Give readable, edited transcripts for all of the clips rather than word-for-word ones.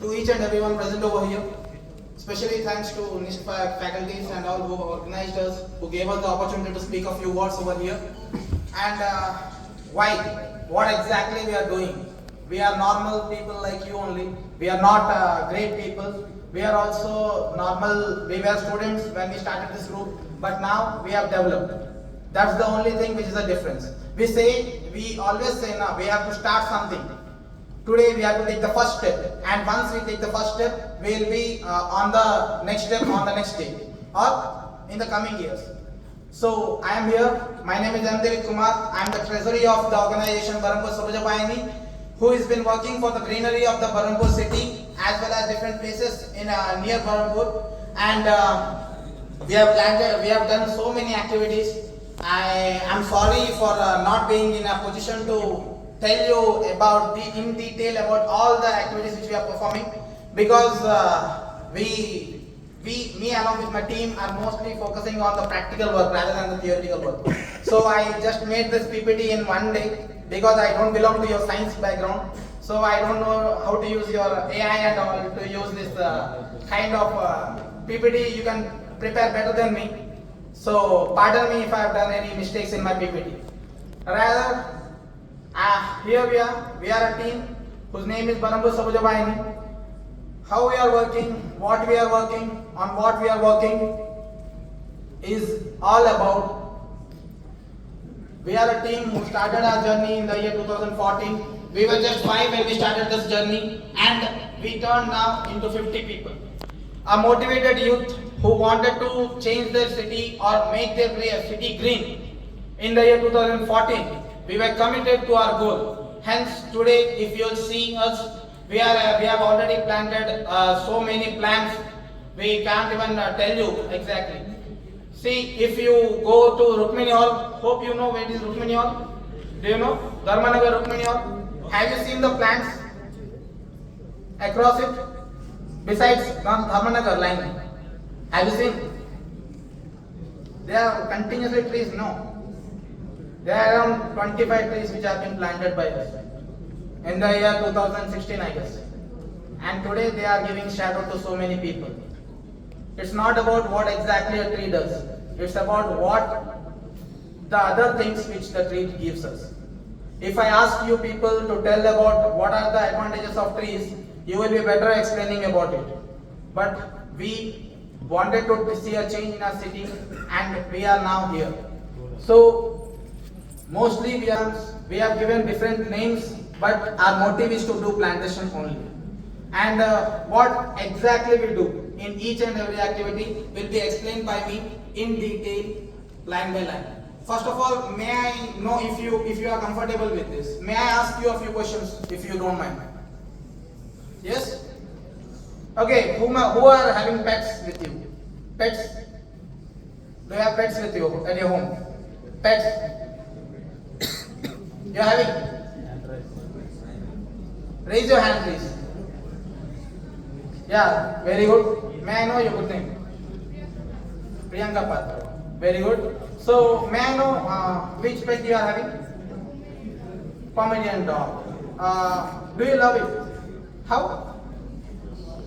to each and everyone present over here. Especially thanks to NIST faculties and all who organized us, who gave us the opportunity to speak a few words over here. And why? What exactly we are doing? We are normal people like you only. We are not great people. We are also normal. We were students when we started this group, but now we have developed. That's the only thing which is the difference. We always say now we have to start something. Today we have to take the first step, and once we take the first step, we will be on the next step on the next day or in the coming years. So I am here. My name is M. David Kumar. I am the treasury of the organization Berhampur Sabuja Bayani, who has been working for the greenery of the Berhampur city as well as different places in near Berhampur. And we have done so many activities. I am sorry for not being in a position to tell you about in detail about all the activities which we are performing, because me along with my team are mostly focusing on the practical work rather than the theoretical work. So I just made this PPT in one day because I don't belong to your science background. So I don't know how to use your AI and all to use this kind of PPT. You can prepare better than me. So pardon me if I have done any mistakes in my PPT. Rather, here we are a team whose name is Berhampur Sabuja Bayani. How we are working, what we are working, on what we are working is all about. We are a team who started our journey in the year 2014. We were just 5 when we started this journey, and we turned now into 50 people. A motivated youth who wanted to change their city or make their city green. In the year 2014, we were committed to our goal. Hence, today, if you'll see us, we have already planted so many plants. We can't even tell you exactly. See, if you go to Rukmini Hall, hope you know where it is Rukmini Hall. Do you know? Dharmanagar Rukmini Hall. Have you seen the plants across it? Besides Dharmanagar line, have you seen? There are continuously trees, no. There are around 25 trees which have been planted by us in the year 2016, I guess. And today they are giving shadow to so many people. It's not about what exactly a tree does. It's about what the other things which the tree gives us. If I ask you people to tell about what are the advantages of trees, you will be better explaining about it. But we wanted to see a change in our city, and we are now here. So mostly we have given different names, but our motive is to do plantation only. And what exactly we do in each and every activity will be explained by me in detail, line by line. First of all, may I know if you are comfortable with this? May I ask you a few questions if you don't mind? Yes? Okay, who are having pets with you? Pets? Do you have pets with you at your home? Pets? You are having? Raise your hand, please. Yeah, very good. May I know your good name? Priyanka Patra. Very good. So, may I know which pet you are having? Pomeranian dog. Do you love it? How?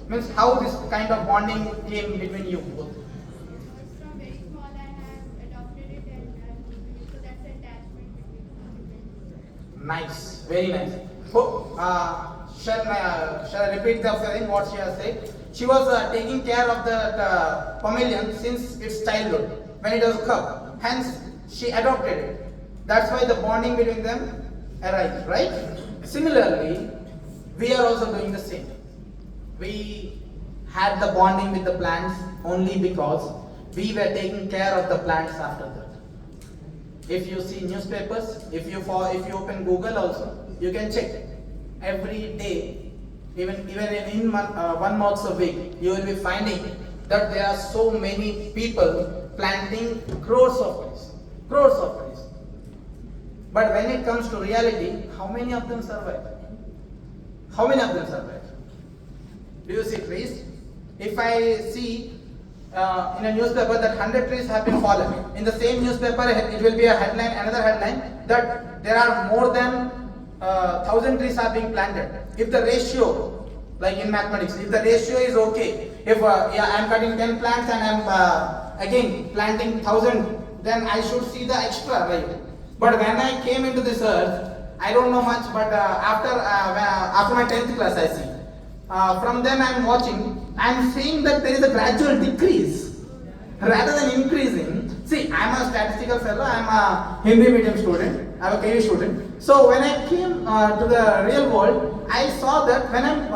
Means how this kind of bonding came between you both? From very small I have adopted it, and so that's the attachment between. Nice, very nice. So, shall I repeat the thing what she has said? She was taking care of the Pomeranian since its childhood, when it was a cub. Hence, she adopted it. That's why the bonding between them arises, right? Similarly, we are also doing the same. We had the bonding with the plants only because we were taking care of the plants after that. If you see newspapers, if you open Google also, you can check every day, even in 1 month a week, you will be finding that there are so many people planting crores of trees. But when it comes to reality, how many of them survive? How many of them survive? Do you see trees? If I see in a newspaper that 100 trees have been fallen, in the same newspaper it will be another headline that there are more than 1,000 trees are being planted. If the ratio Like in mathematics, if the ratio is okay, if yeah, I am cutting 10 plants and I am again planting 1000, then I should see the extra, right? But when I came into this earth, I don't know much, but after my 10th class, I see. From then I am watching, I am seeing that there is a gradual decrease rather than increasing. See, I am a statistical fellow, I am a Hindi medium student, I am a KV student. So when I came to the real world, I saw that when I am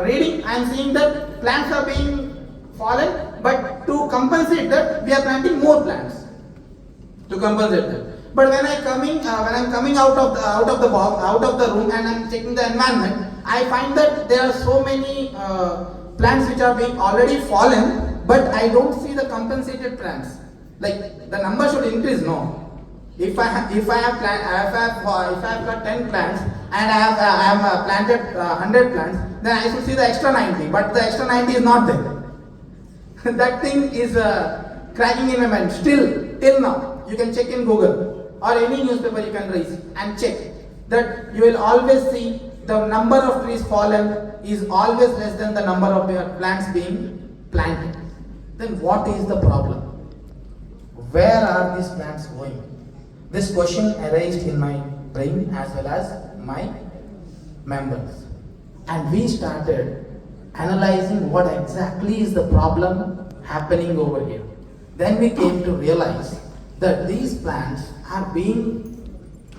reading, I am seeing that plants are being fallen, but to compensate that, we are planting more plants to compensate that. But when I am coming out of the box, out of the room, and I am checking the environment, I find that there are so many plants which are being already fallen, but I don't see the compensated plants. Like the number should increase, no. If I have got 10 plants and I have planted 100 plants, then I should see the extra 90. But the extra 90 is not there. That thing is cracking in my mind. Still, till now, you can check in Google or any newspaper you can raise and check that you will always see the number of trees fallen is always less than the number of plants being planted. Then what is the problem? Where are these plants going? This question arose in my brain as well as my members. And we started analyzing what exactly is the problem happening over here. Then we came to realize that these plants are being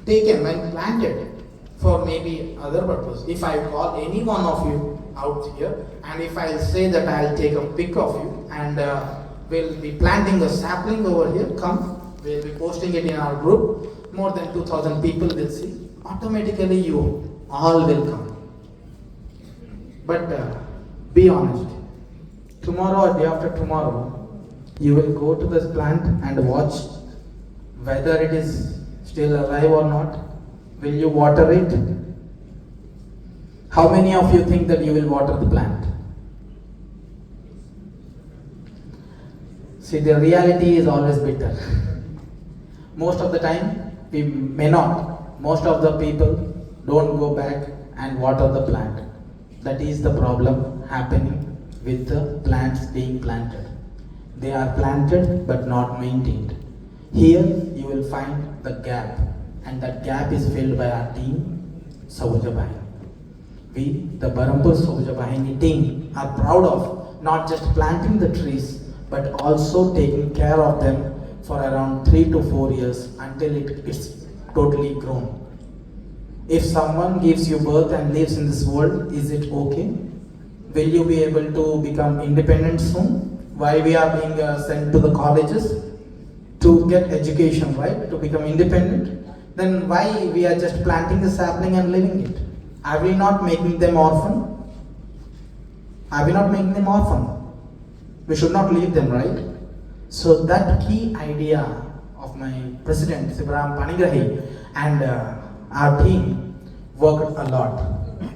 taken and planted for maybe other purpose. If I call any one of you out here and if I say that I'll take a pic of you and we'll be planting a sapling over here, come, we'll be posting it in our group, more than 2000 people will see, automatically you all will come. But be honest, tomorrow or day after tomorrow, you will go to this plant and watch whether it is still alive or not. Will you water it? How many of you think that you will water the plant? See, the reality is always bitter. Most of the time, we may not. Most of the people don't go back and water the plant. That is the problem happening with the plants being planted. They are planted but not maintained. Here you will find the gap, and that gap is filled by our team, Sahuja Bahini. We, the Berhampur Sahuja Bahini team, are proud of not just planting the trees, but also taking care of them for around 3 to 4 years until it's totally grown. If someone gives you birth and lives in this world, is it okay? Will you be able to become independent soon? Why we are being sent to the colleges? To get education, right? To become independent? Then why we are just planting the sapling and leaving it? Are we not making them orphan? Are we not making them orphan? We should not leave them, right? So that key idea of my president, Sivaram Panigrahi, and our team worked a lot.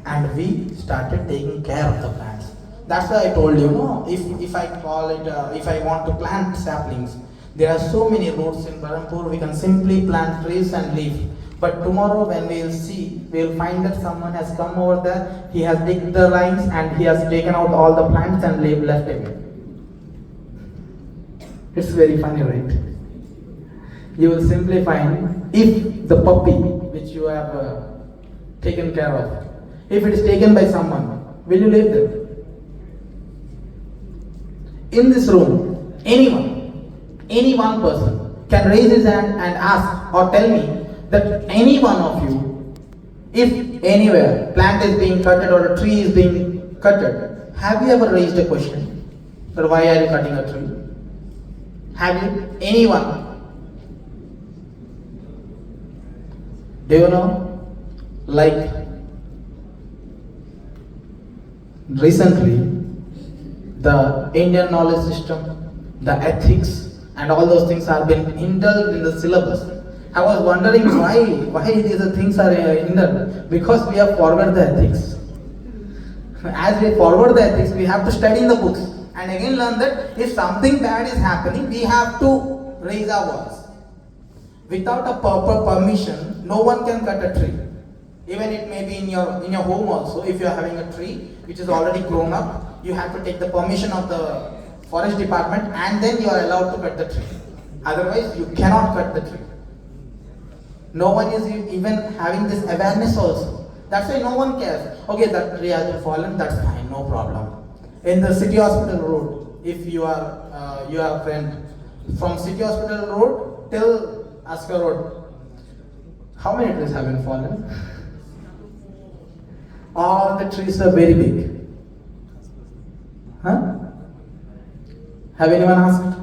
And we started taking care of the plants. That's why I told you, no, if I call it, if I want to plant saplings, there are so many roads in Berhampur, we can simply plant trees and leave. But tomorrow when we will see, we will find that someone has come over there, he has digged the lines and he has taken out all the plants and left away. It's very funny, right? You will simply find, if the puppy which you have taken care of, if it is taken by someone, will you leave them? In this room, any one person can raise his hand and ask or tell me that any one of you, if anywhere plant is being cutted or a tree is being cutted, have you ever raised a question that why are you cutting a tree? Have you? Anyone? Do you know? Like recently, the Indian knowledge system, the ethics, and all those things are being indulged in the syllabus. I was wondering why these things are indulged. Because we have forwarded the ethics. As we forward the ethics, we have to study in the books and again learn that if something bad is happening, we have to raise our voice. Without a proper permission, no one can cut a tree. Even it may be in your home also. If you are having a tree which is already grown up, you have to take the permission of the forest department, and then you are allowed to cut the tree. Otherwise, you cannot cut the tree. No one is even having this awareness also. That's why no one cares. Okay, that tree has fallen, that's fine, no problem. In the City Hospital Road, if you are a friend, from City Hospital Road till Asker Road, how many trees have been fallen? All the trees are very big. Huh? Have anyone asked?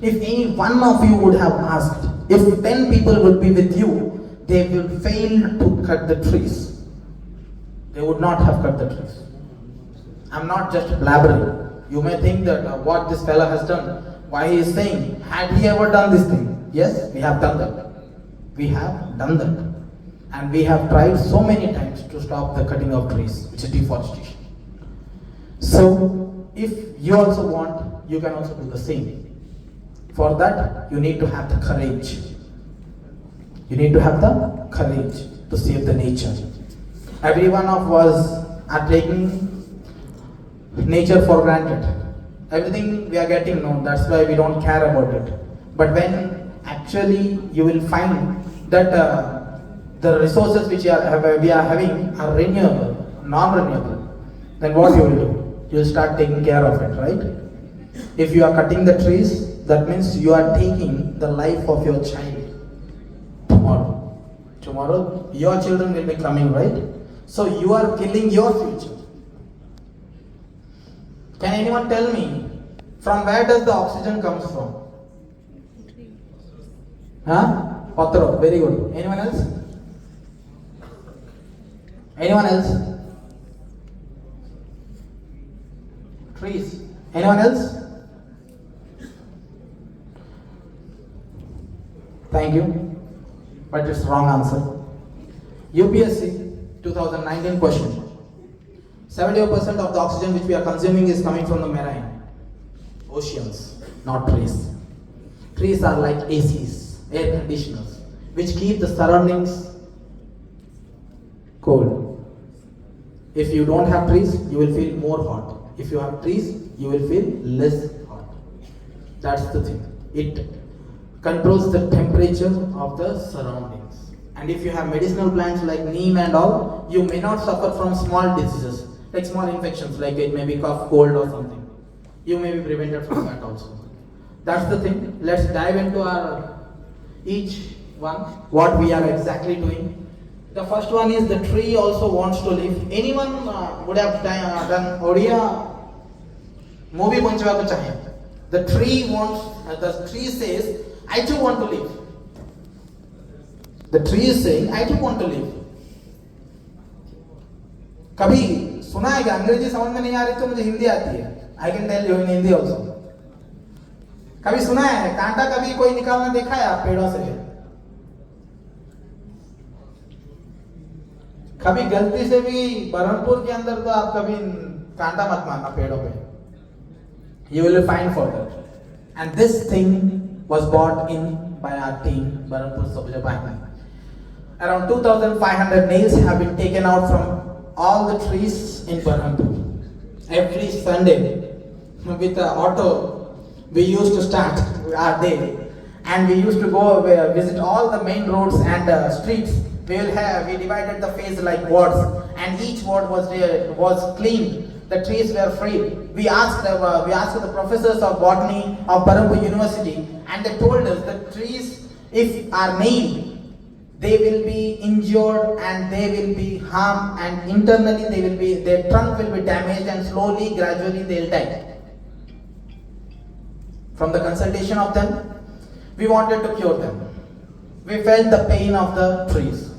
If any one of you would have asked, if 10 people would be with you, they will fail to cut the trees. They would not have cut the trees. I'm not just blabbering. You may think that what this fellow has done, why he is saying, had he ever done this thing? Yes, we have done that. We have done that. And we have tried so many times to stop the cutting of trees, which is deforestation. So, if you also want, you can also do the same. For that, you need to have the courage. You need to have the courage to save the nature. Every one of us are taking nature for granted. Everything we are getting, no, that's why we don't care about it. But when actually you will find that the resources which we are having are renewable, non-renewable, then what you will do? You will start taking care of it, right? If you are cutting the trees, that means you are taking the life of your child tomorrow. Tomorrow, your children will be coming, right? So you are killing your future. Can anyone tell me, from where does the oxygen comes from? Huh? Patro, very good. Anyone else? Anyone else? Trees. Anyone else? Thank you. But it's wrong answer. UPSC 2019 question. 70% of the oxygen which we are consuming is coming from the marine oceans, not trees. Trees are like ACs, air conditioners, which keep the surroundings cold. If you don't have trees, you will feel more hot. If you have trees, you will feel less hot. That's the thing. It controls the temperature of the surroundings. And if you have medicinal plants like neem and all, you may not suffer from small diseases, like small infections, like it may be cough, cold or something. You may be prevented from that also. That's the thing. Let's dive into our each one, what we are exactly doing. The first one is the tree also wants to live. Anyone would have done Odia movie Bunchavaku Chahe. The tree wants, the tree says, I too want to live. The tree is saying, I too want to live. कभी सुना है क्या? अंग्रेजी समझ में नहीं आ रही तो मुझे हिंदी आती है. I can tell you in Hindi also. कभी सुना है कांटा कभी कोई निकालना देखा है आप पेड़ों से? कभी गलती से भी बरहमपुर के अंदर तो आप कभी कांटा मत मारना पेड़ों पे. You will find for that. And this thing was brought in by our team, Barampur Sabja Bank. Around 2,500 nails have been taken out from all the trees in Barampur. Every Sunday, with the auto, we used to start our day, and we used to go visit all the main roads and streets. We divided the phase like wards, and each ward was cleaned. The trees were free. We asked the professors of botany of Barampur University, and they told us the trees, if are nailed, they will be injured and they will be harmed, and internally their trunk will be damaged, and slowly, gradually they will die. From the consultation of them, we wanted to cure them. We felt the pain of the trees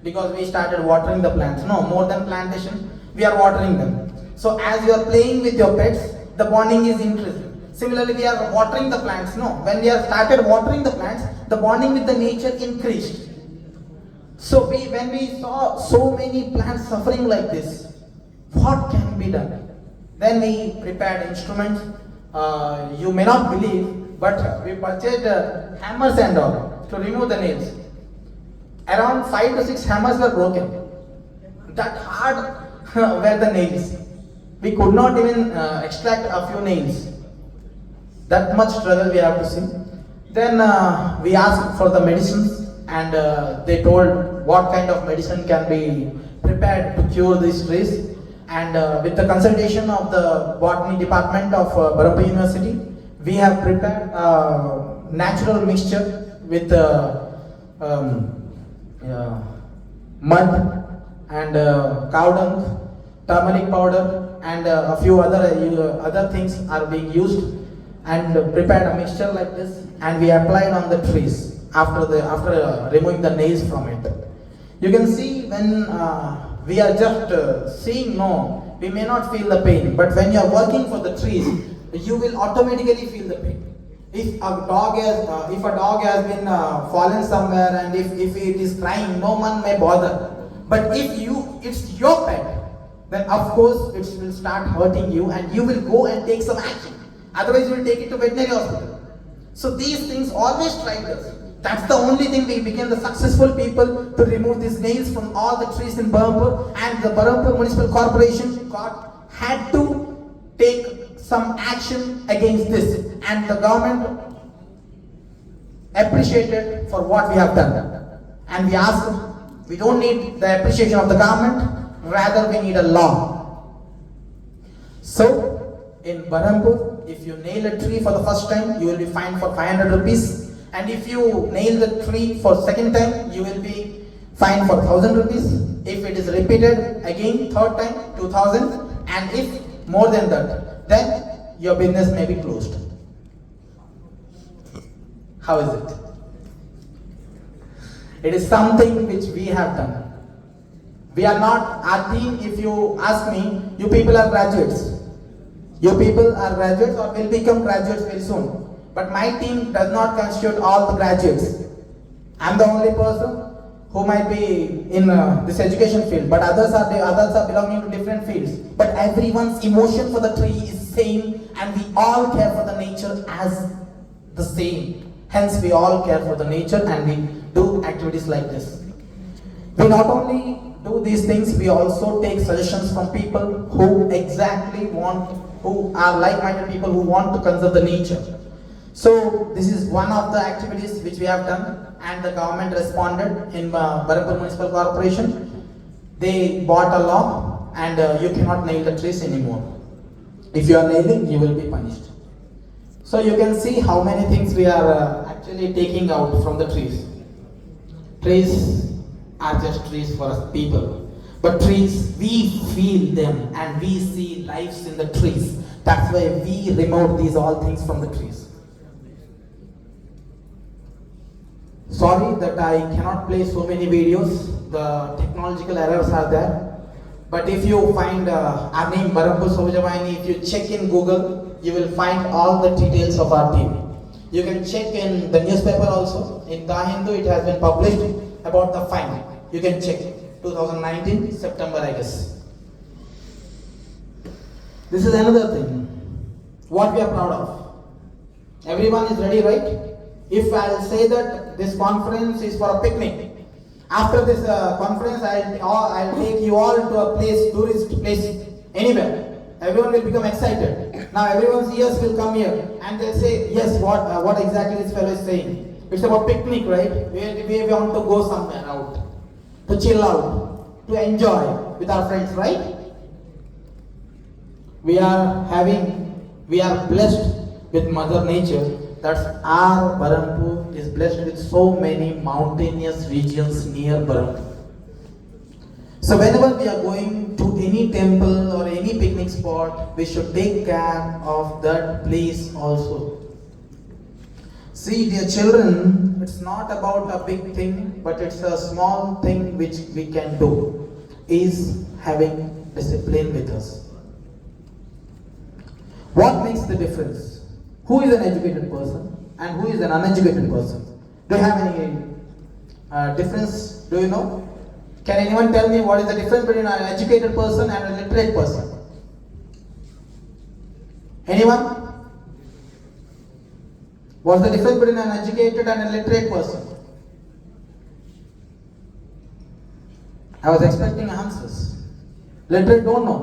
because we started watering the plants. No, more than plantation, we are watering them. So as you are playing with your pets, the bonding is increasing. Similarly, we are watering the plants. No, when we have started watering the plants, the bonding with the nature increased. So when we saw so many plants suffering like this, what can be done? Then we prepared instruments. You may not believe, but we purchased hammers and all to remove the nails. Around 5 to 6 hammers were broken. That hard were the nails. We could not even extract a few nails. That much struggle we have to see. Then we asked for the medicines, and they told what kind of medicine can be prepared to cure these trees. And with the consultation of the botany department of Berhampur University, we have prepared a natural mixture with mud and cow dung, turmeric powder, and a few other things are being used, and prepared a mixture like this, and we applied on the trees after removing the nails from it. You can see when we are just seeing, no, we may not feel the pain, but when you are working for the trees, you will automatically feel the pain. If a dog has been fallen somewhere, and if it is crying, no one may bother. But if it's your pet, then of course it will start hurting you, and you will go and take some action. Otherwise, you will take it to veterinary hospital. So these things always tried us. That's the only thing we became the successful people to remove these nails from all the trees in Berhampur, and the Berhampur Municipal Corporation had to take some action against this, and the government appreciated for what we have done. And we asked them, we don't need the appreciation of the government, rather we need a law. So in Berhampur, if you nail a tree for the first time, you will be fined for 500 rupees. And if you nail the tree for second time, you will be fined for 1000 rupees. If it is repeated again, third time, 2000. And if more than that, then your business may be closed. How is it? It is something which we have done. We are not, our team, if you ask me, you people are graduates. You people are graduates or will become graduates very soon. But my team does not constitute all the graduates. I am the only person who might be in this education field, but others are belonging to different fields. But everyone's emotion for the tree is same, and we all care for the nature as the same. Hence, we all care for the nature, and we do activities like this. We not only do these things, we also take suggestions from people who are like-minded people who want to conserve the nature. So this is one of the activities which we have done, and the government responded in Berhampur Municipal Corporation. They bought a law, and you cannot nail the trees anymore. If you are nailing, you will be punished. So you can see how many things we are actually taking out from the trees. Trees are just trees for us people, but trees, we feel them and we see lives in the trees. That's why we remove these all things from the trees. Sorry that I cannot play so many videos, the technological errors are there. But if you find our name Berhampur Sobhajavayani, if you check in Google, you will find all the details of our team. You can check in the newspaper also. In The Hindu, it has been published about the fine. You can check 2019 September, I guess. This is another thing. What we are proud of. Everyone is ready, right? If I'll say that this conference is for a picnic, after this conference, I'll take you all to a place, tourist place, anywhere. Everyone will become excited. Now everyone's ears will come here, and they'll say, yes, what exactly this fellow is saying. It's about picnic, right? We want to go somewhere out, to chill out, to enjoy with our friends, right? We are blessed with Mother Nature. That's our Berhampur is blessed with so many mountainous regions near Berhampur. So whenever we are going to any temple or any picnic spot, we should take care of that place also. See, dear children, it's not about a big thing, but it's a small thing which we can do, is having discipline with us. What makes the difference? Who is an educated person and who is an uneducated person? Do you have any difference? Do you know? Can anyone tell me what is the difference between an educated person and a literate person? Anyone? What's the difference between an educated and a literate person? I was expecting answers. Literate don't know.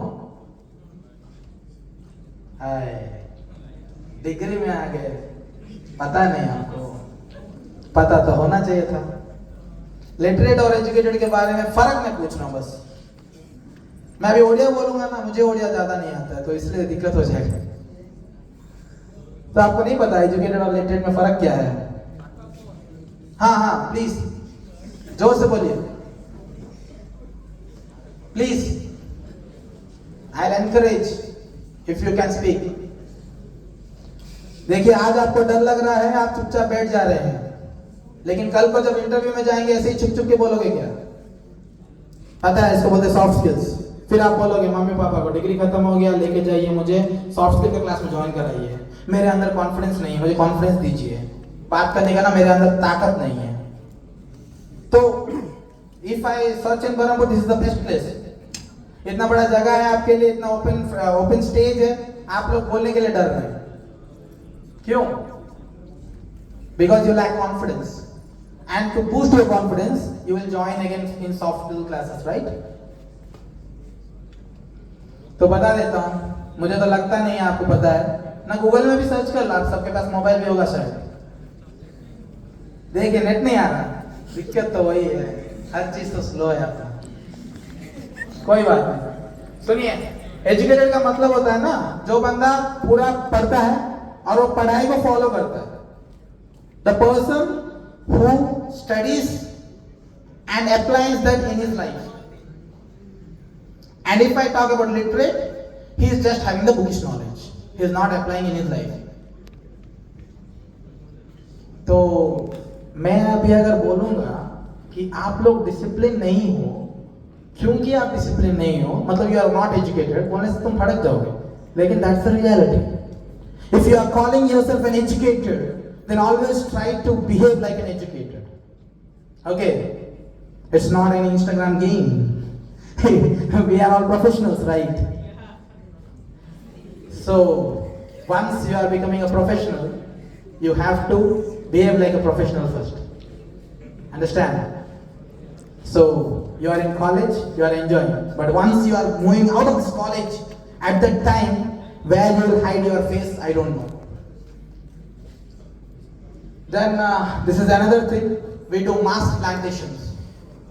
Degree में आ गए, पता नहीं आपको, पता तो होना चाहिए था। लिटरेट और एजुकेटेड के बारे में फर्क मैं पूछ रहा हूँ बस। मैं अभी ओडिया बोलूंगा ना, मुझे ओडिया ज्यादा नहीं आता है, तो इसलिए दिक्कत हो जाएगी। तो आपको नहीं पता एजुकेटेड और लिटरेट में फर्क क्या है? हाँ हाँ प्लीज जोर से बोलिए please. I will encourage if you can speak. देखिए आज आपको डर लग रहा है, आप चुपचाप बैठ जा रहे हैं, लेकिन कल को जब इंटरव्यू में जाएंगे ऐसे ही छुप छुप के बोलोगे क्या? पता है इसको बोलते सॉफ्ट स्किल्स। फिर आप बोलोगे मम्मी पापा को डिग्री खत्म हो गया, लेके जाइए मुझे सॉफ्ट स्किल के क्लास में ज्वाइन कराइए, मेरे अंदर कॉन्फिडेंस नहीं है, मुझे कॉन्फिडेंस दीजिए, बात करने का ना मेरे अंदर ताकत नहीं है। तो if I search in Berhampur, this is the best place. इतना बड़ा जगह है आपके लिए, इतना ओपन स्टेज है, आप लोग बोलने के लिए डर रहे हैं। क्यों? Because you lack confidence, and to boost your confidence you will join again in soft skill classes, right? तो बता देता हूँ, मुझे तो लगता नहीं है आपको पता है ना, गूगल में भी सर्च कर लो, आप सबके पास मोबाइल भी होगा शायद। देखिए नेट नहीं आ रहा, दिक्कत तो वही है, हर चीज तो स्लो है आपका, कोई बात नहीं। सुनिए, एजुकेटेड का मतलब होता है ना, जो बंदा पूरा पढ़ता है और वो पढ़ाई को फॉलो करता है। The person who studies and applies that in his life. And if I talk about literate, he is just having the bookish knowledge. He is not applying in his life. तो मैं अभी अगर बोलूंगा कि आप लोग डिसिप्लिन नहीं हो, क्योंकि आप डिसिप्लिन नहीं हो मतलब यू आर नॉट एजुकेटेड, बोलने से तुम भड़क जाओगे, लेकिन that's the reality. If you are calling yourself an educated, then always try to behave like an educated. Okay, it's not an Instagram game. We are all professionals, right? So once you are becoming a professional, you have to behave like a professional first. Understand? So you are in college, you are enjoying, but once you are moving out of this college, at that time where you will hide your face, I don't know. Then this is another thing, we do mass plantations.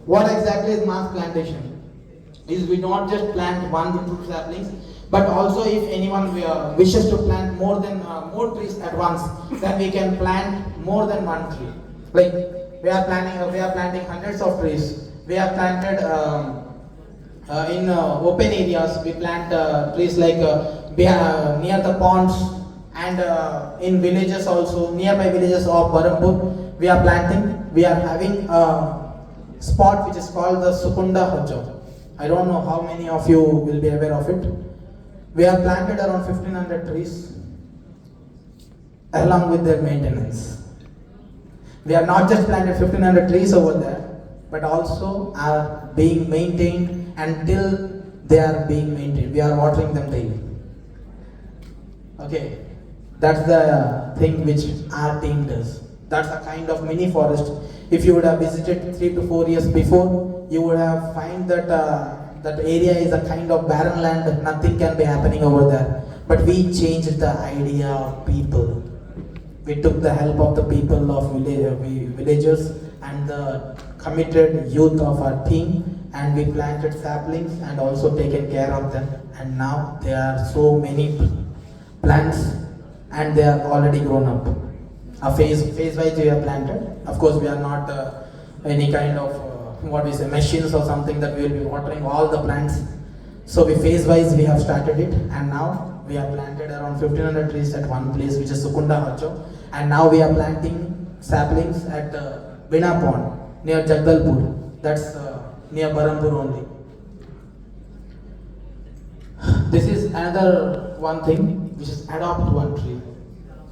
What exactly is mass plantation? Is we don't just plant 1 to 2 saplings, but also if anyone wishes to plant more trees at once, then we can plant more than 1 tree. Like we are planting hundreds of trees. We have planted in open areas. We plant trees like near the ponds. And in villages also, nearby villages of Barampur, we are planting. We are having a spot which is called the Sukunda Hojo. I don't know how many of you will be aware of it. We have planted around 1500 trees along with their maintenance. We have not just planted 1500 trees over there, but also are being maintained until they are being maintained. We are watering them daily. Okay. That's the thing which our team does. That's a kind of mini forest. If you would have visited 3 to 4 years before, you would have find that that area is a kind of barren land. Nothing can be happening over there. But we changed the idea of people. We took the help of the people of villagers and the committed youth of our team, and we planted saplings and also taken care of them. And now there are so many plants. And they are already grown up. A phase wise we have planted. Of course, we are not any kind of machines or something that we will be watering all the plants. So phase wise we have started it, and now we have planted around 1500 trees at one place, which is Sukunda Hacho. And now we are planting saplings at Bina Pond near Jagdalpur. That's near Barampur only. This is another one thing, which is adopt 1 tree.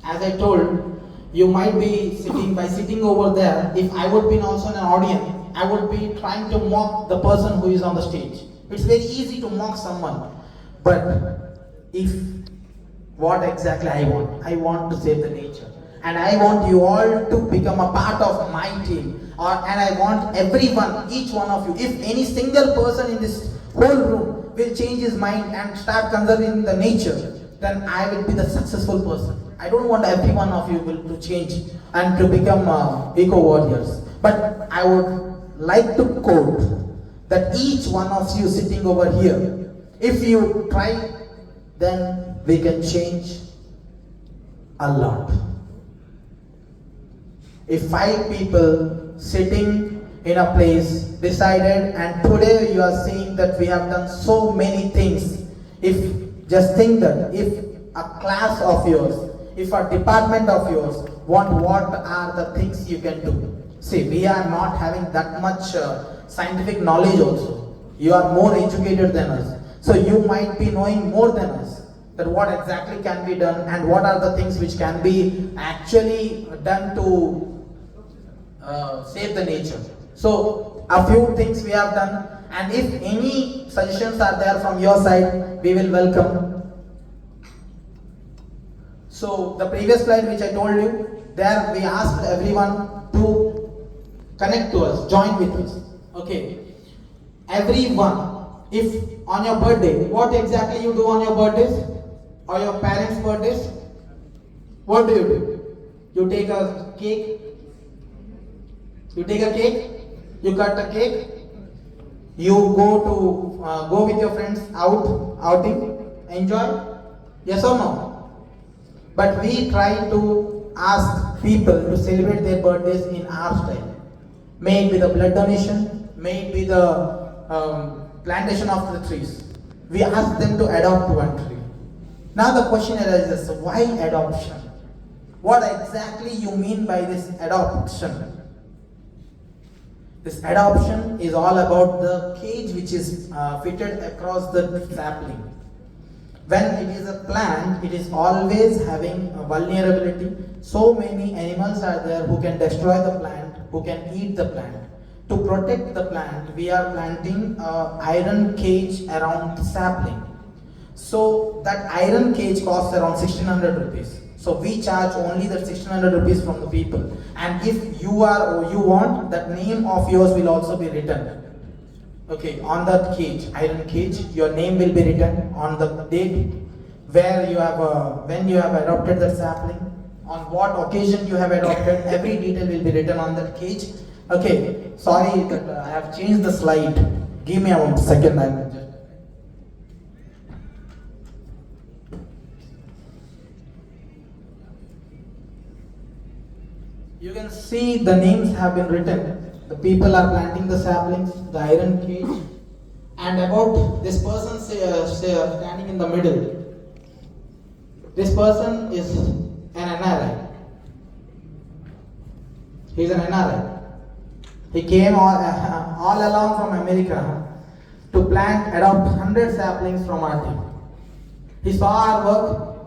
As I told, you might be sitting over there. If I would be also in an audience, I would be trying to mock the person who is on the stage. It's very easy to mock someone, but if what exactly I want to save the nature, and I want you all to become a part of my team. and I want everyone, each one of you, if any single person in this whole room will change his mind and start conserving the nature, then I will be the successful person. I don't want every one of you will to change and to become eco warriors. But I would like to quote that each one of you sitting over here, if you try, then we can change a lot. If 5 people sitting in a place decided, and today you are seeing that we have done so many things. If just think that if a class of yours, if a department of yours want, what are the things you can do? See, we are not having that much scientific knowledge also. You are more educated than us. So you might be knowing more than us that what exactly can be done and what are the things which can be actually done to save the nature. So a few things we have done, and if any suggestions are there from your side, we will welcome. So the previous slide which I told you, there we asked everyone to connect to us, join with us. Okay. Everyone, if on your birthday, what exactly you do on your birthdays or your parents' birthdays? What do? You take a cake. You take a cake. You cut a cake. You go with your friends outing, enjoy. Yes or no? But we try to ask people to celebrate their birthdays in our style. May it be the blood donation, may it be the plantation of the trees. We ask them to adopt one tree. Now the question arises, why adoption? What exactly you mean by this adoption? This adoption is all about the cage which is fitted across the sapling. When it is a plant, it is always having a vulnerability. So many animals are there who can destroy the plant, who can eat the plant. To protect the plant, we are planting an iron cage around the sapling. So that iron cage costs around 1600 rupees. So we charge only that 1600 rupees from the people. And if you want, that name of yours will also be written. Okay, on that cage, iron cage, your name will be written on the date where you have, when you have adopted that sapling, on what occasion you have adopted, every detail will be written on that cage. Okay, sorry that I have changed the slide. Give me a second. You can see the names have been written. The people are planting the saplings, the iron cage, and about this person standing in the middle. This person is an NRI. He is an NRI. He came all along from America to adopt 100 saplings from our team. He saw our work.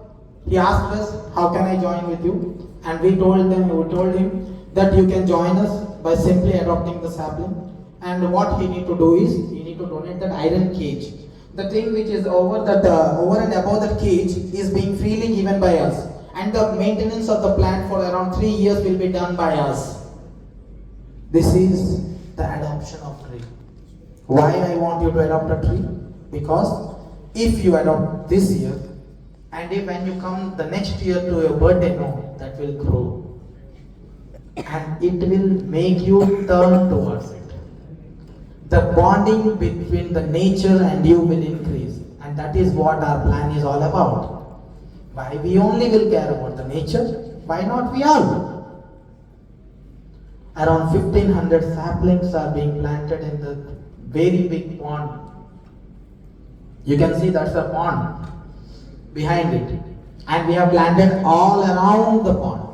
He asked us, how can I join with you? And we told him that you can join us by simply adopting the sapling. And what he need to do is, he need to donate that iron cage. The thing which is over and above that cage is being freely given by us. And the maintenance of the plant for around 3 years will be done by us. This is the adoption of tree. Why I want you to adopt a tree? Because if you adopt this year, and if when you come the next year to your birthday, no, that will grow. And it will make you turn towards it. The bonding between the nature and you will increase. And that is what our plan is all about. Why we only will care about the nature? Why not we all? Around 1500 saplings are being planted in the very big pond. You can see that's a pond behind it. And we have planted all around the pond.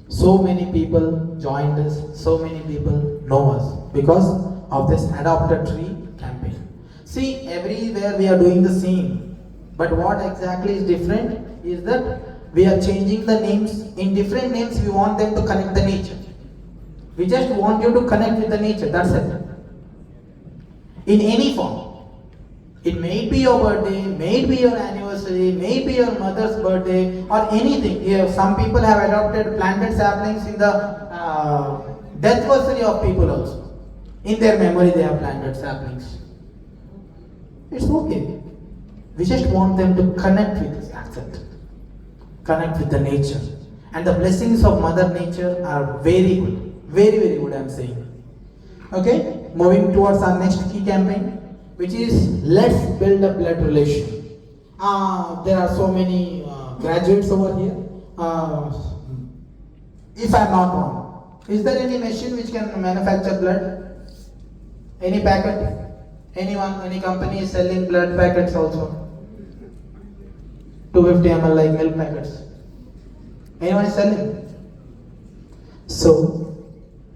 So many people joined us, so many people know us because of this Adopt a Tree campaign. See, everywhere we are doing the same. But what exactly is different is that we are changing the names. In different names, we want them to connect the nature. We just want you to connect with the nature, that's it. In any form. It may be your birthday, may be your anniversary, may be your mother's birthday, or anything. Yeah, some people have adopted planted saplings in the death anniversary of people also. In their memory, they have planted saplings. It's okay. We just want them to connect with us, accept, connect with the nature. And the blessings of Mother Nature are very good. Very, very good, I'm saying. Okay, moving towards our next key campaign, which is Let's Build a Blood Relation. There are so many graduates over here. If I'm not wrong, is there any machine which can manufacture blood? Any packet? Anyone, any company is selling blood packets also? 250 ml like milk packets. Anyone is selling? So,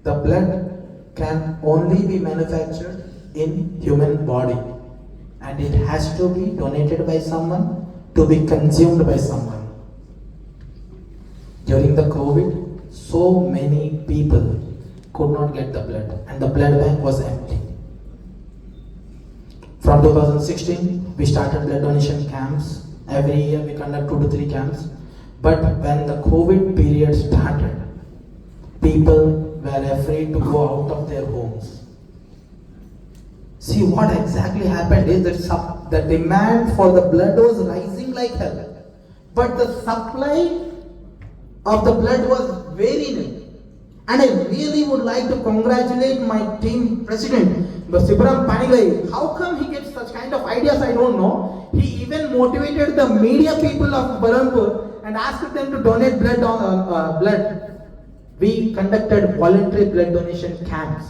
the blood can only be manufactured in human body, and it has to be donated by someone to be consumed by someone. During the COVID, so many people could not get the blood, and the blood bank was empty. From 2016, we started blood donation camps. Every year we conduct 2 to 3 camps. But when the COVID period started, people were afraid to go out of their homes. See, what exactly happened is that the demand for the blood was rising like hell. But the supply of the blood was very nil. And I really would like to congratulate my team president, Sibaram Panigai. How come he gets such kind of ideas, I don't know. He even motivated the media people of Berhampur and asked them to donate blood. We conducted voluntary blood donation camps.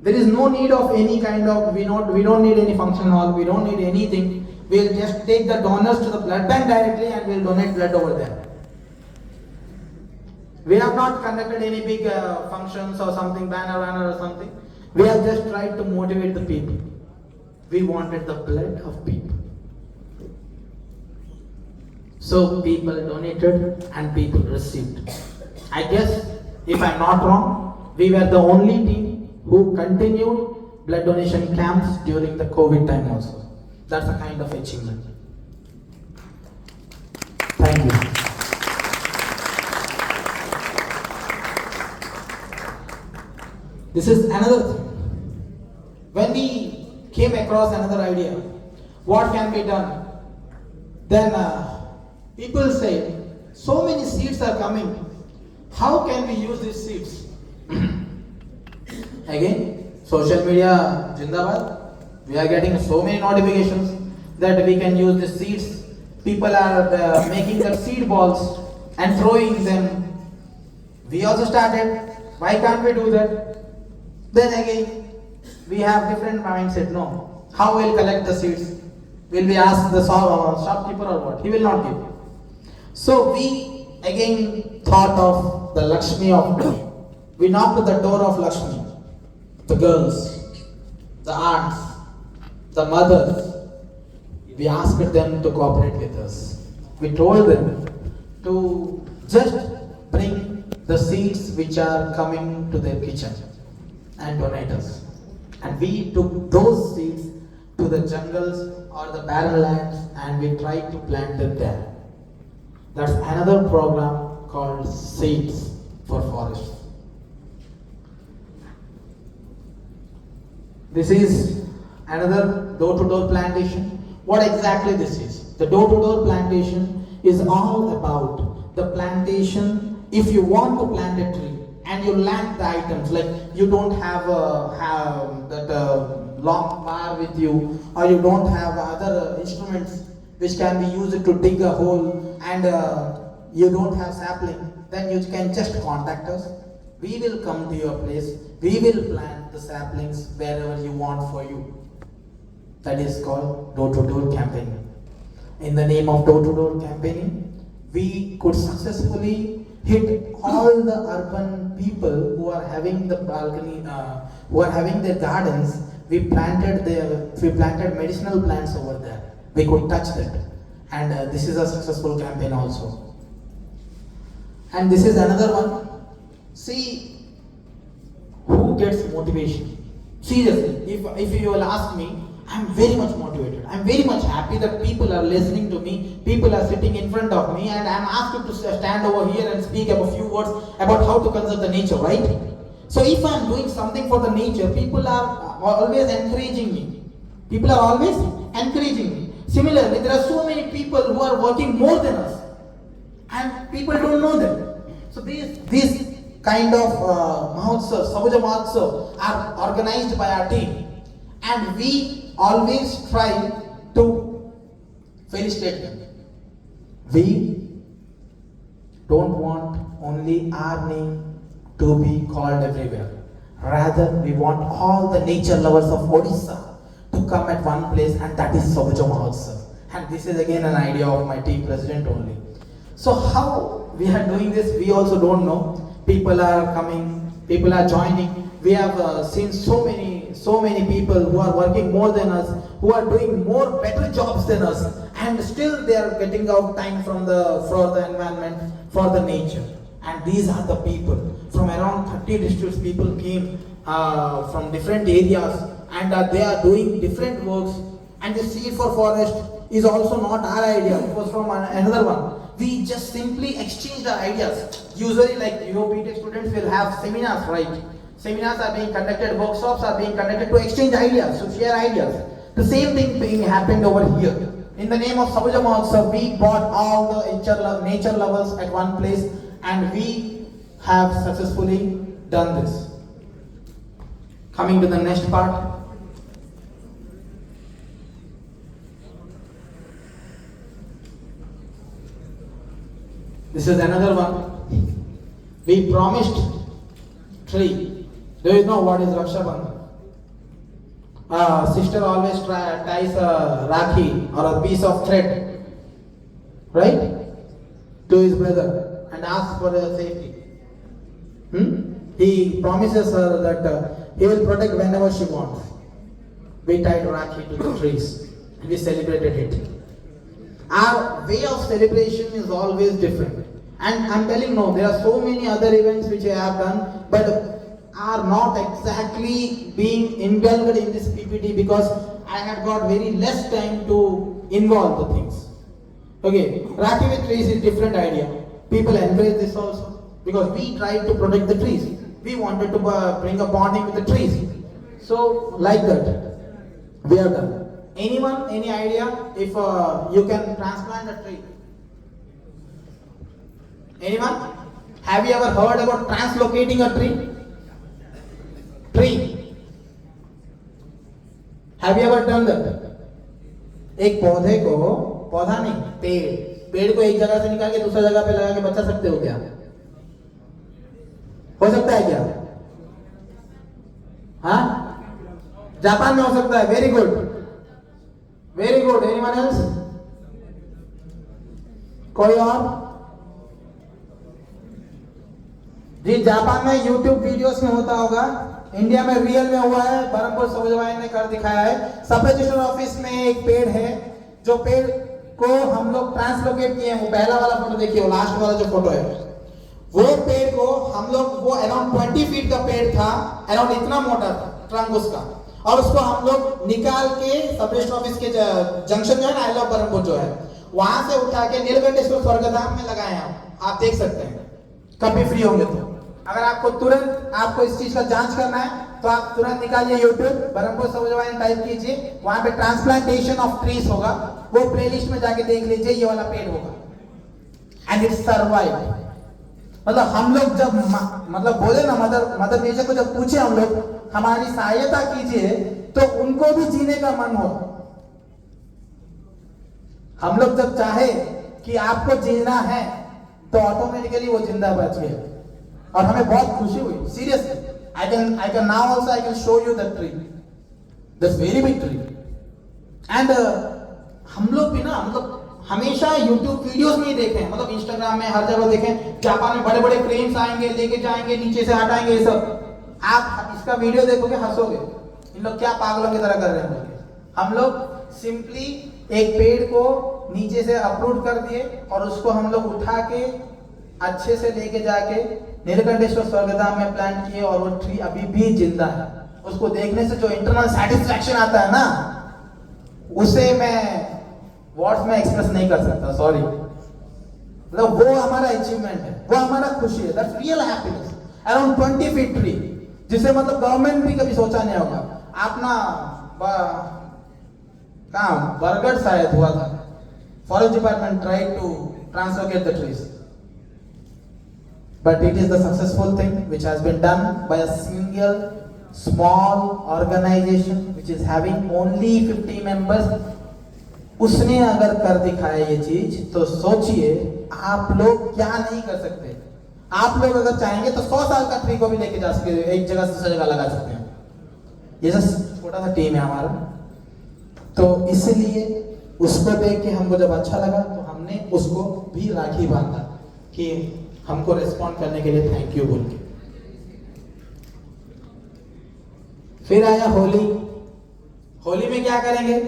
There is no need of any kind of, we don't need any function hall, we don't need anything. We'll just take the donors to the blood bank directly and we'll donate blood over there. We have not conducted any big functions or something, banner or something. We have just tried to motivate the people. We wanted the blood of people. So people donated and people received. I guess, if I'm not wrong, we were the only team who continued blood donation camps during the COVID time also. That's a kind of achievement. Thank you. This is another thing. When we came across another idea, what can be done? Then people say, so many seeds are coming. How can we use these seeds? Again, social media, Jindabad. We are getting so many notifications that we can use the seeds. People are making the seed balls and throwing them. We also started. Why can't we do that? Then again, we have different mindset. No. How will collect the seeds? Will we ask the shopkeeper or what? He will not give. So we again thought of the Lakshmi of God. We knocked at the door of Lakshmi. The girls, the aunts, the mothers. We asked them to cooperate with us. We told them to just bring the seeds which are coming to their kitchen and donate us. And we took those seeds to the jungles or the barren lands and we tried to plant them there. That's another program called Seeds for Forests. This is another door-to-door plantation. What exactly this is? The door-to-door plantation is all about the plantation. If you want to plant a tree and you lack the items, like you don't have that long bar with you, or you don't have other instruments which can be used to dig a hole, and you don't have sapling, then you can just contact us. We will come to your place. We will plant the saplings wherever you want for you. That is called door-to-door campaigning. In the name of door-to-door campaigning, we could successfully hit all the urban people who are having the balcony, who are having their gardens. We planted medicinal plants over there. We could touch that, and this is a successful campaign also. And this is another one. See, who gets motivation? Seriously, if you will ask me, I'm very much motivated. I'm very much happy that people are listening to me, people are sitting in front of me, and I'm asked to stand over here and speak a few words about how to conserve the nature, right? So if I'm doing something for the nature, people are always encouraging me. People are always encouraging me. Similarly, there are so many people who are working more than us, and people don't know them. So these kind of Mahotsav, Sabuja Mahotsav are organized by our team, and we always try to felicitate them. We don't want only our name to be called everywhere. Rather, we want all the nature lovers of Odisha to come at one place, and that is Sabuja Mahotsav. And this is again an idea of my team president only. So how we are doing this, we also don't know. People are coming, people are joining. We have seen so many people who are working more than us, who are doing better jobs than us, and still they are getting out time for the environment, for the nature. And these are the people from around 30 districts. People came from different areas, and they are doing different works. And the Seed for Forest is also not our idea, it was from another one. We just simply exchanged our ideas. Usually, like BTech students will have seminars, right? Seminars are being conducted, workshops are being conducted to exchange ideas, to share ideas. The same thing being happened over here. In the name of Sabuja Mahotsav, we brought all the nature lovers at one place, and we have successfully done this. Coming to the next part. This is another one. We promised tree. Do you know what is Raksha Bandhan? Sister always ties a rakhi or a piece of thread, right, to his brother and asks for their safety. He promises her that he will protect whenever she wants. We tied rakhi to the trees and we celebrated it. Our way of celebration is always different. And I'm telling no, there are so many other events which I have done, but are not exactly being indulged in this PPT because I had got very less time to involve the things. Okay, Rakhi with trees is different idea. People encourage this also because we tried to protect the trees. We wanted to bring a bonding with the trees. So like that, we have done. Anyone, any idea if you can transplant a tree? Anyone? Have you ever heard about translocating a tree? Tree. Have you ever done that? एक पौधे को, पौधा नहीं, पेड़ को एक जगह से निकाल के दूसरी जगह पे लगा के बचा सकते हो क्या? हो सकता है क्या? हाँ? जापान में हो सकता है. Very good. Very good. Anyone else? कोई और? जी, जापान में YouTube वीडियोस में होता होगा. इंडिया में रियल में हुआ है. बरहमपुर सब्जी ने कर दिखाया है. सब रजिस्टर ऑफिस में एक पेड़ है, जो पेड़ को हम लोग ट्रांसलोकेट किए हैं. वो पहला वाला फोटो देखिए, वो लास्ट वाला जो फोटो है, वो पेड़ को हम लोग, वो अराउंड 20 फीट का पेड़ था, अराउंड इतना मोटा था ट्रंक उसका, और उसको हम लोग निकाल के सब रजिस्टर ऑफिस के जंक्शन जो है ना, आई लव बरहमपुर जो है, वहां से उठा के नीलकंठेश्वर स्वर्गधाम में लगाए हैं. आप देख सकते हैं कभी फ्री होंगे तो. अगर आपको तुरंत आपको इस चीज का जांच करना है तो आप तुरंत निकालिए यूट्यूब, बरहमपुर सब्जी टाइप कीजिए, वहां पे ट्रांसप्लांटेशन ऑफ ट्रीज होगा, वो प्लेलिस्ट में जाके देख लीजिए, ये वाला पेड़ होगा. And it survive. मतलब हम लोग जब मतलब बोले ना, मदर नेचर को जब पूछे हम लोग हमारी सहायता कीजिए, तो उनको भी जीने का मन हो. हम लोग जब चाहे कि आपको जीना है तो ऑटोमेटिकली वो जिंदा बच गए, और हमें बहुत खुशी हुई. Seriously, I can now also I can show you that tree, this very big tree. And हम लोग भी ना, मतलब हमेशा YouTube वीडियोस में ही देखे हैं, मतलब इंस्टाग्राम में हर जगह देखें, जापान में बड़े बड़े क्रेन्स आएंगे, लेके जाएंगे, नीचे से हटाएंगे, ये सब. आप इसका वीडियो देखोगे हंसोगे, इन लोग क्या पागलों की तरह कर रहे हैं. हम लोग सिंपली एक पेड़ को नीचे से अपरूट कर दिए, और उसको हम लोग उठा के अच्छे से लेके जाके नीलकंठेश्वर स्वर्गधाम में प्लांट किए, और वो ट्री अभी भी जिंदा है. उसको देखने से जो इंटरनल सेटिस्फैक्शन आता है ना, उसे मैं वर्ड्स में एक्सप्रेस नहीं कर सकता, सॉरी। मतलब वो हमारा अचीवमेंट है, वो हमारा खुशी है, that's real happiness. Around 20 feet tree, जिसे मतलब गवर्नमेंट भी कभी सोचा नहीं होगा। अपना काम बरगढ़ शायद हुआ था, forest department tried to translocate the trees, but it is the successful thing which has been done by a single small organization which is having only 50 members. उसने अगर कर दिखाया ये चीज, तो सोचिए आप लोग क्या नहीं कर सकते। आप लोग अगर चाहेंगे तो 100 साल का ट्री को भी लेके जा सकते हैं, एक जगह से दूसरी जगह लगा सकते हैं। ये छोटा सा टीम है हमारा, तो इसलिए उसको देख के हमको जब अच्छा लगा तो हमने उसको भी राखी बांधा कि हमको रिस्पॉन्ड करने के लिए थैंक यू बोल के। फिर आया होली। होली में क्या करेंगे?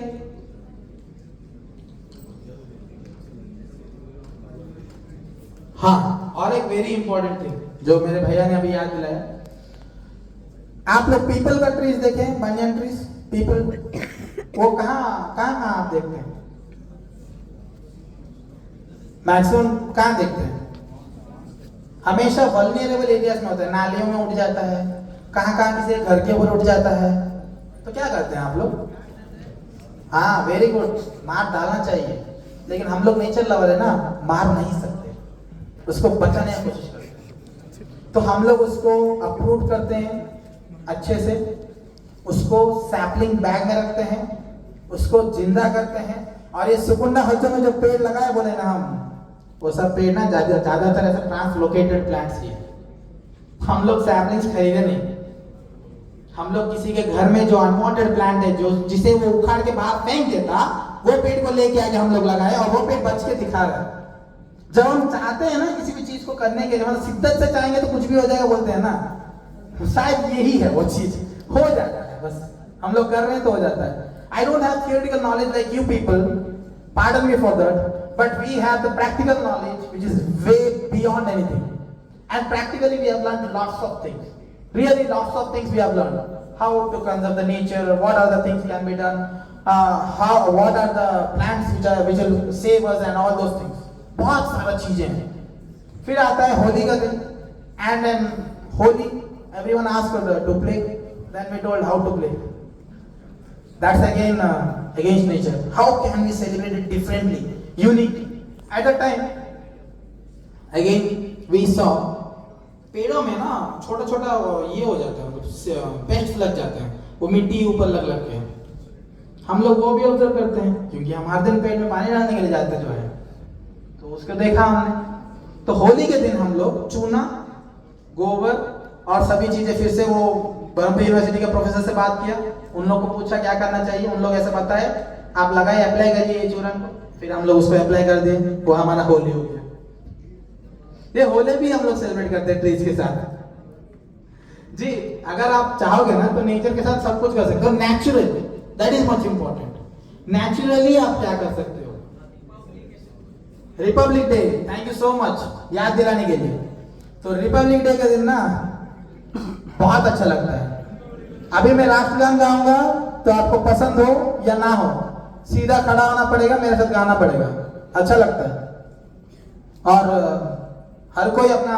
हाँ, और एक वेरी इंपॉर्टेंट थिंग जो मेरे भैया ने अभी याद दिलाया, आप लोग पीपल का ट्रीज देखें, बनियन ट्रीज, पीपल, वो कहाँ आप देखते हैं? मैक्सिमम कहाँ देखते हैं? हमेशा वल्नरेबल एरियाज में होता है, नालियों में उठ जाता है, कहाँ किसी घर के ऊपर उठ जाता है। तो क्या करते हैं आप लोग? हाँ, वेरी गुड, मार डालना चाहिए, लेकिन हम लोग नेचर लवर है ना, मार नहीं सकते, उसको बचाने की कोशिश करते हैं। तो हम लोग उसको अप्रूव करते हैं अच्छे से, उसको सैपलिंग बैग में रखते हैं, उसको जिंदा करते हैं। और ये सुकुंडा हल्चल में जो पेड़ लगाए बोले ना हम, वो सब पेड़ ना ज्यादातर ऐसे ट्रांसलोकेटेड प्लांट्स ही है। हम लोग सैपलिंग्स खरीदे नहीं, हम लोग किसी के घर में जो अनवांटेड प्लांट है, जो जिसे वो उखाड़ के बाहर फेंक देता, वो पेड़ को लेके आके हम लोग लगाए, और वो पेड़ बच के दिखा रहा है। जब हम चाहते हैं ना किसी भी चीज को करने के लिए, मतलब शिद्दत से चाहेंगे तो कुछ भी हो जाएगा बोलते हैं ना, शायद यही है वो चीज, हो जाता है, बस हम लोग कर रहे हैं तो हो जाता है। I don't have theoretical knowledge like you people, pardon me for that, but we have the practical knowledge which is way beyond anything. And practically we have learned lots of things. Really lots of things we have learned. How to conserve the nature, what are the things can be done, what are the plants which will save us and all those things. बहुत सारा चीजें हैं। फिर आता है होली का दिन, and then Holi, everyone asked to play. Then we told how to play. That's again against nature. How can we celebrate it differently, unique? At that time, again we saw पेड़ों में ना छोटा छोटा ये हो जाता है, पेस्ट लग जाते हैं, वो मिट्टी ऊपर लग के। हम लोग वो भी ऑब्जर्व करते हैं, क्योंकि हम हर दिन पेड़ में पानी डालने के लिए जाते जो है, तो उसको देखा हमने। तो होली के दिन हम लोग चूना, गोबर और सभी चीजें, फिर से वो ब्रह्मपुर यूनिवर्सिटी के प्रोफेसर से बात किया, उन लोग को पूछा क्या करना चाहिए, उन लोग ऐसे बताए आप लगाए, अप्लाई करिए ये चूरन को। फिर हम लोग उसको अप्लाई कर दिए, वो हमारा होली हो गया। ये होली भी हम लोग सेलिब्रेट करते हैं ट्रीज के साथ। जी, अगर आप चाहोगे ना तो नेचर के साथ सब कुछ कर सकते हो, naturally, that is much important. Naturally आप क्या कर सकते हो? Republic day, thank you so much याद दिलाने के लिए। तो रिपब्लिक डे का दिन ना बहुत अच्छा लगता है। अभी मैं राष्ट्रगान गाऊंगा तो आपको पसंद हो या ना हो, सीधा खड़ा होना पड़ेगा, मेरे साथ गाना पड़ेगा, अच्छा लगता है। और हर कोई अपना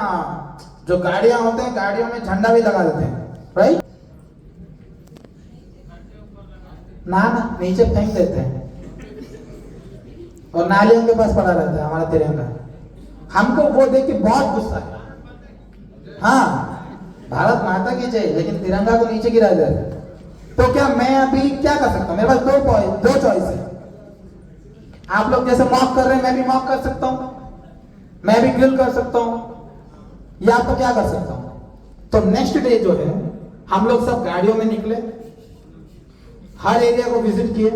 जो गाड़ियां होते हैं, गाड़ियों में झंडा भी लगा देते हैं, राइट? ना नीचे फेंक देते हैं, और नालियों के पास पड़ा रहता है हमारा तिरंगा। हमको वो देख के बहुत गुस्सा है। हाँ, भारत माता की जय, लेकिन तिरंगा को नीचे गिरा दिया। तो क्या मैं अभी क्या कर सकता हूँ? मेरे पास दो चॉइस है। आप लोग जैसे मॉक कर रहे हैं, मैं भी मॉक कर सकता हूँ, मैं भी ग्रिल कर सकता हूँ, या तो क्या कर सकता हूँ? तो नेक्स्ट डे जो है, हम लोग सब गाड़ियों में निकले, हर एरिया को विजिट किए,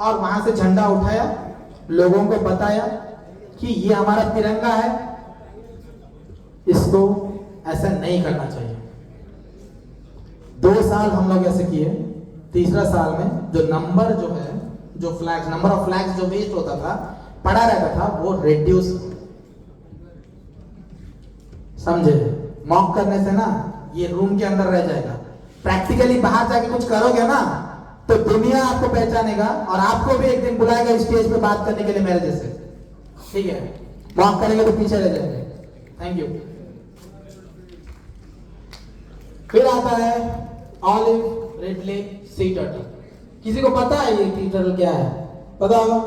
और वहां से झंडा उठाया, लोगों को बताया कि ये हमारा तिरंगा है, इसको ऐसा नहीं करना चाहिए। 2 साल हम लोग ऐसे किए। तीसरा साल में जो नंबर जो है, जो फ्लैग्स, नंबर ऑफ फ्लैग्स जो वेस्ट होता था, पड़ा रहता था, वो रिड्यूस, समझे? मॉक करने से ना ये रूम के अंदर रह जाएगा, प्रैक्टिकली बाहर जाके कुछ करोगे ना तो दुनिया आपको पहचानेगा और आपको भी एक दिन बुलाएगा स्टेज पे बात करने के लिए मेरे जैसे, ठीक है? वॉक करेंगे तो पीछे रह जाएंगे। Thank you. फिर आता है ऑलिव रिडले सी टर्टल। किसी को पता है ये सी टर्टल क्या है? पता होगा?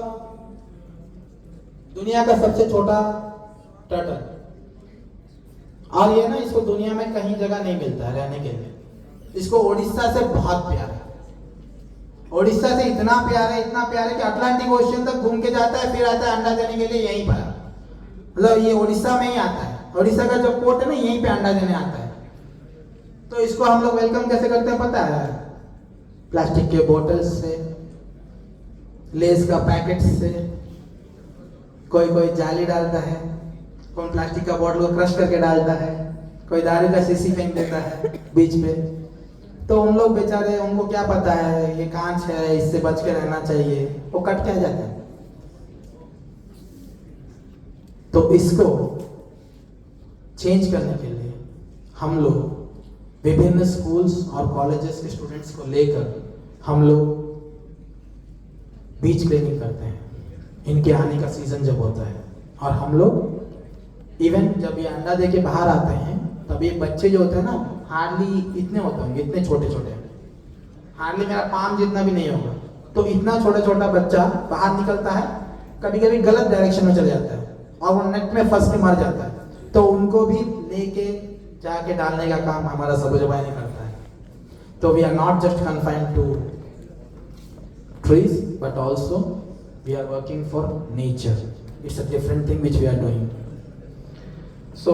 दुनिया का सबसे छोटा टर्टल, और ये ना इसको दुनिया में कहीं जगह नहीं मिलता है रहने के लिए। इसको उड़ीसा से बहुत प्यार है, उड़ीसा से इतना प्यार है, इतना प्यार है कि अटलांटिक ओशियन तक घूम के जाता है, फिर आता है अंडा देने के लिए यहीं पर। मतलब ये उड़ीसा में ही आता है, उड़ीसा का जो पोर्ट है ना यहीं पे अंडा देने आता है। तो इसको हम लोग वेलकम कैसे करते हैं पता है? प्लास्टिक के बोतल्स से, लेस का पैकेट से, कोई जाली डालता है, कोई प्लास्टिक का बोतल को क्रश करके डालता है, कोई दारू का शीशी फेंक देता है बीच पे। तो उन लोग बेचारे, उनको क्या पता है ये कांच है, इससे बच के रहना चाहिए, वो कट के आ जाता है। तो इसको चेंज करने के लिए हम लोग विभिन्न स्कूल्स और कॉलेजेस के स्टूडेंट्स को लेकर हम लोग बीच क्लीनिंग करते हैं इनके आने का सीजन जब होता है। और हम लोग इवन जब ये अंडा दे के बाहर आते हैं तब ये बच्चे जो होते हैं ना, हार्डली इतने होते होंगे, इतने छोटे छोटे, हार्डली मेरा पाम जितना भी नहीं होगा, तो इतना छोटा छोटा बच्चा बाहर निकलता है, कभी कभी गलत डायरेक्शन में चले जाता है और वो नेट में फंस के मर जाता है। तो उनको भी लेके जाके डालने का काम हमारा सबुज वाहिनी करता है। तो we are not just confined to trees but also we are working for nature. It's a different thing which we are doing. So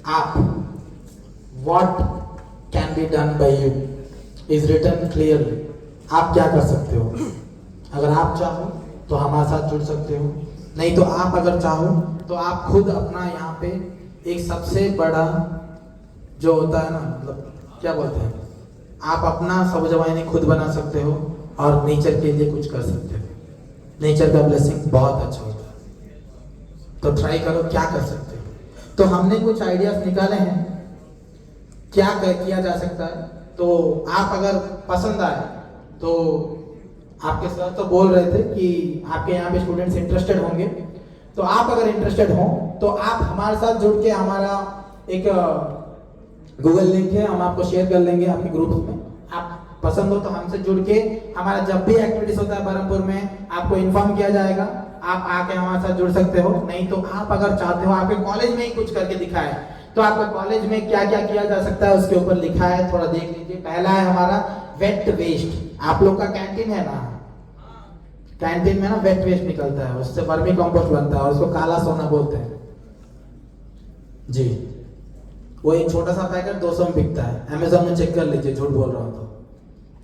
आप, what can be done by you is written clearly। आप क्या कर सकते हो? अगर आप चाहो तो हमारे साथ जुड़ सकते हो, नहीं तो आप अगर चाहो तो आप खुद अपना यहाँ पे एक सबसे बड़ा जो होता है ना, मतलब क्या बोलते हैं, आप अपना सबुज वाहिनी खुद बना सकते हो और नेचर के लिए कुछ कर सकते हो। नेचर का ब्लेसिंग बहुत अच्छा होता है, तो ट्राई करो क्या कर सकते हो। तो हमने कुछ आइडियाज निकाले हैं क्या किया जा सकता है। तो आप अगर पसंद आए तो आपके सर तो बोल रहे थे कि आपके यहाँ पे स्टूडेंट्स इंटरेस्टेड होंगे, तो आप अगर इंटरेस्टेड हो तो आप हमारे साथ जुड़ के, हमारा एक गूगल लिंक है, हम आपको शेयर कर लेंगे आपके ग्रुप में। आप पसंद हो तो हमसे जुड़ के हमारा जब भी एक्टिविटीज होता है बरहमपुर में आपको इन्फॉर्म किया जाएगा, आप आके हमारे साथ जुड़ सकते हो। नहीं तो आप अगर चाहते हो आपके कॉलेज में ही कुछ करके दिखाए, तो आपके कॉलेज में क्या क्या किया जा सकता है उसके ऊपर लिखा है, थोड़ा देख लीजिए। पहला है हमारा वेट वेस्ट। आप लोग का कैंटीन है ना, कैंटीन में ना वेट वेस्ट निकलता है, उससे वर्मी कंपोस्ट बनता है और उसको काला सोना बोलते हैं जी। वो एक छोटा सा पैकेट 200 में बिकता है, अमेजोन में चेक कर लीजिए, झूठ बोल रहा हूँ तो।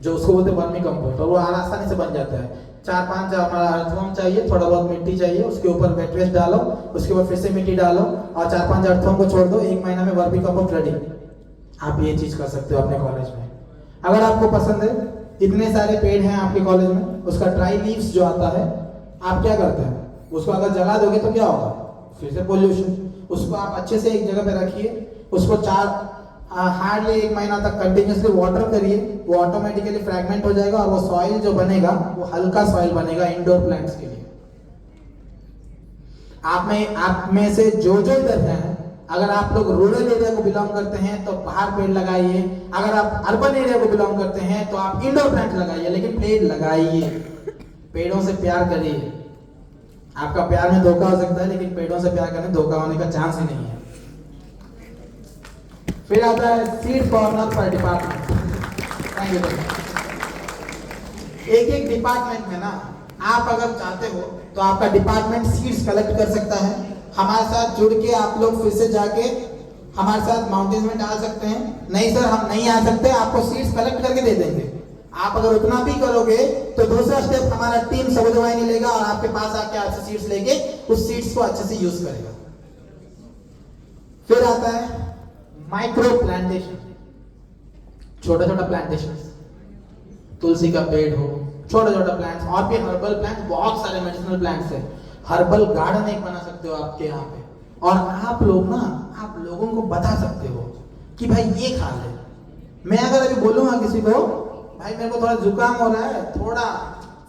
जो उसको बोलते हैं वर्मी कंपोस्ट, और वो आसानी से बन जाता है। 4-5 हमारा अर्थवॉर्म चाहिए, थोड़ा बहुत मिट्टी चाहिए, उसके ऊपर वेट वेस्ट डालो, उसके ऊपर फिर से मिट्टी डालो और 4-5 अर्थवॉर्म को छोड़ दो, 1 महीना में वर्मी कंपोस्ट रेडी। आप ये चीज कर सकते हो अपने कॉलेज में। अगर आपको पसंद है, इतने सारे पेड़ हैं आपके कॉलेज में, उसका ड्राई लीव्स जो आता है, आप क्या करते हैं, उसको अगर जला दोगे तो क्या होगा, फिर से पोल्यूशन। उसको आप अच्छे से एक जगह पे रखिए, उसको हार्डली 1 महीना तक कंटिन्यूसली वाटर करिए, वो ऑटोमेटिकली फ्रैगमेंट हो जाएगा और वो सॉइल जो बनेगा वो हल्का सॉइल बनेगा इंडोर प्लांट्स के लिए। आप में से जो इधर हैं, अगर आप लोग रूरल एरिया को बिलोंग करते हैं तो बाहर पेड़ लगाइए, अगर आप अर्बन एरिया को बिलोंग करते हैं तो आप इंडोर प्लांट लगाइए, लेकिन पेड़ लगाइए, पेड़ों से प्यार करिए। आपका प्यार में धोखा हो सकता है, लेकिन पेड़ों से प्यार करने धोखा होने का चांस ही नहीं है। फिर आता है सीड कॉर्नर पर डिपार्टमेंट। Thank you. एक डिपार्टमेंट में ना, आप अगर चाहते हो तो आपका डिपार्टमेंट सीड्स कलेक्ट कर सकता है। हमारे साथ जुड़ के आप लोग फिर से जाके हमारे साथ माउंटेन्स में डाल सकते हैं। नहीं सर हम नहीं आ सकते, आपको सीड्स कलेक्ट करके दे देंगे। आप अगर उतना भी करोगे तो दूसरा स्टेप हमारा टीम सबुज वाहिनी लेगा और आपके पास आके आपसे सीड्स लेके उस सीड्स को अच्छे से यूज करेगा। फिर आता है माइक्रो प्लांटेशन, छोटा छोटा प्लांटेशन, तुलसी का पेड़ हो, छोटा छोटा प्लांट्स, और भी हर्बल प्लांट्स, बहुत सारे मेडिसिनल प्लांट्स है। हर्बल गार्डन एक बना सकते हो आपके यहाँ पे, और आप लोग ना, आप लोगों को बता सकते हो कि भाई ये खा ले। मैं अगर अभी बोलूंगा किसी को भाई मेरे को थोड़ा जुकाम हो रहा है, थोड़ा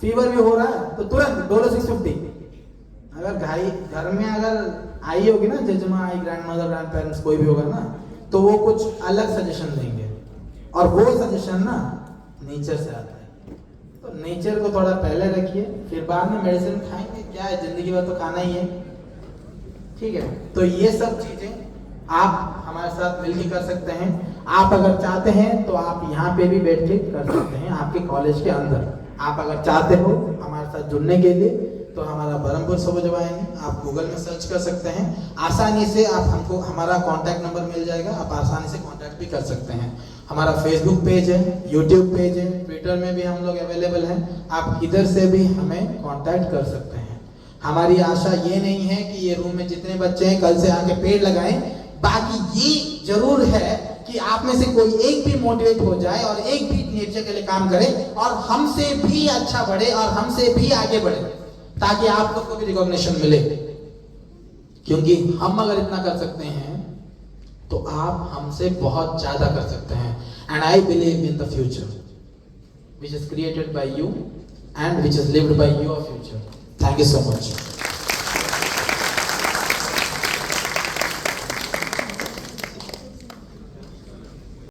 फीवर भी हो रहा है, तो तुरंत डोलो 650। अगर घर में अगर आई होगी ना, जजमा आई, ग्रैंड मदर, ग्रैंड पेरेंट्स, कोई भी होगा ना, तो वो कुछ अलग सजेशन देंगे, और वो सजेशन ना नेचर से आता है। तो नेचर को थोड़ा पहले रखिए, फिर बाद में मेडिसिन खाएंगे, क्या है, जिंदगी भर तो खाना ही है, ठीक है। तो ये सब चीजें आप हमारे साथ मिलकर कर सकते हैं। आप अगर चाहते हैं तो आप यहाँ पे भी बैठ के कर सकते हैं, आपके कॉलेज के अंदर। आप अगर चाहते हो हमारे साथ जुड़ने के लिए, तो हमारा बरहमपुर सबज वाहिनी आप गूगल में सर्च कर सकते हैं, आसानी से आप हमको, हमारा कांटेक्ट नंबर मिल जाएगा, आप आसानी से कांटेक्ट भी कर सकते हैं। हमारा फेसबुक पेज है, यूट्यूब पेज है, ट्विटर में भी हम लोग अवेलेबल हैं, आप इधर से भी हमें कांटेक्ट कर सकते हैं। हमारी आशा ये नहीं है कि ये रूम में जितने बच्चे हैं कल से आके पेड़ लगाएं, बाकी ये जरूर है कि आप में से कोई एक भी मोटिवेट हो जाए और एक भी नेचर के लिए काम करे और हमसे भी अच्छा बढ़े और हमसे भी आगे बढ़े, ताकि आप लोग को भी रिकॉग्निशन मिले। क्योंकि हम अगर इतना कर सकते हैं तो आप हमसे बहुत ज्यादा कर सकते हैं। And I believe in the future which is created by you and which is lived by your future. Thank you so much.